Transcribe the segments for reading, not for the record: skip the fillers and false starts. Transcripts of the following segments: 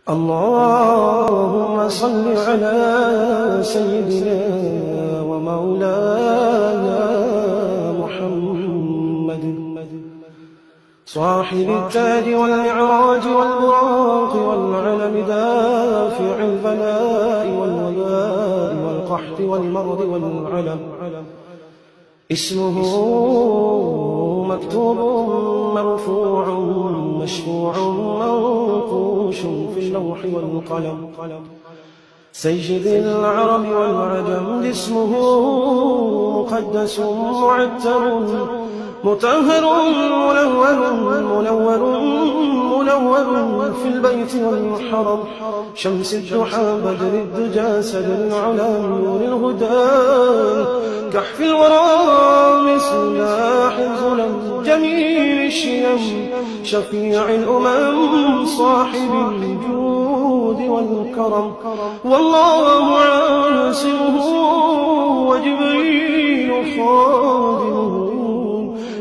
اللهم صل على سيدنا ومولانا محمد صاحب التاج والمعراج والبراق والعلم دافع البلاء والوباء والقحط والمرض والعلم اسمه مكتوب مرفوع مشفوع منقوش في اللوح والقلم سيد العرب والعجم اسمه مقدس معتر مطهر منور في البيت والحرم شمس الضحى بدر الدجى سدر العلا نور الهدى كحف الورى مصباح الظلم جميل الشيم شفيع الأمم صاحب الجود والكرم والله عاصمه وجبريل خادمه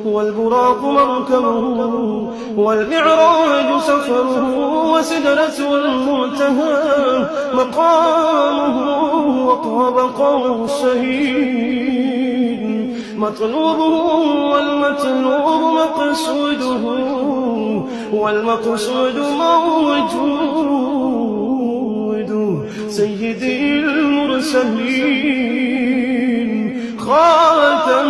والبراق مركبه والمعراج سفره وسدرة المنتهى مقامه وطاب قوسين مطلوبه والمطلوب مقصوده والمقصود موجود سيدي المرسلين خاتم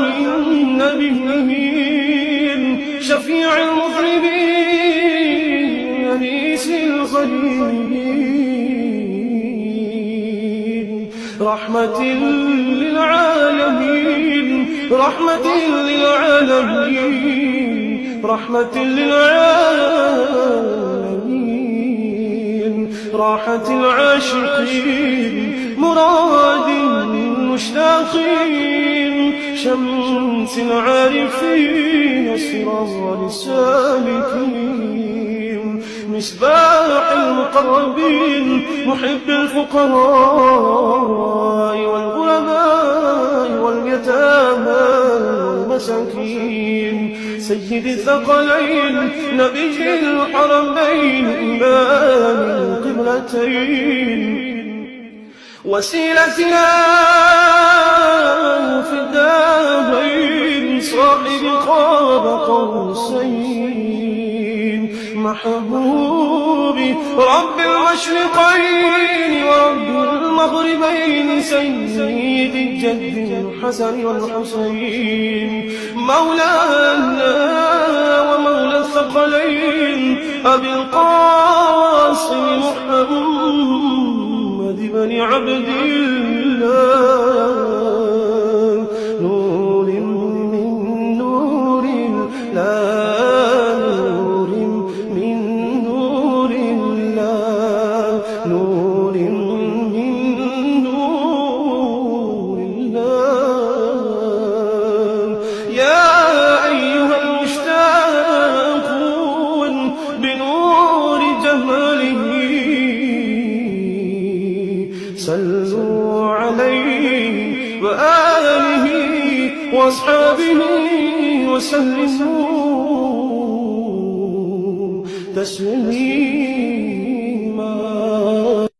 النبيين شفيع المذنبين أنيس الغريبين رحمة للعالمين رحمة للعالمين رحمة للعالمين راحة العاشقين مراد المشتاقين شمس العارفين سراج السالكين مصباح المقربين محب الفقراء والغرباء واليتامى والمساكين سيد الثقلين نبي الحرمين إمام القبلتين وسيلتنا في الدارين صاحب قاب قوسين محبوبي رب المشرقين ورب المغربين سيد الجد الحسن والحسين مولانا ومولى الثقلين أبي القاسم محمد بن عبد الله نور من نور الله نور من نور الله نور من نور الله يا أيها المشتاقون بنور جماله صلوا عليه وآله وأصحابه وسلموا تسليما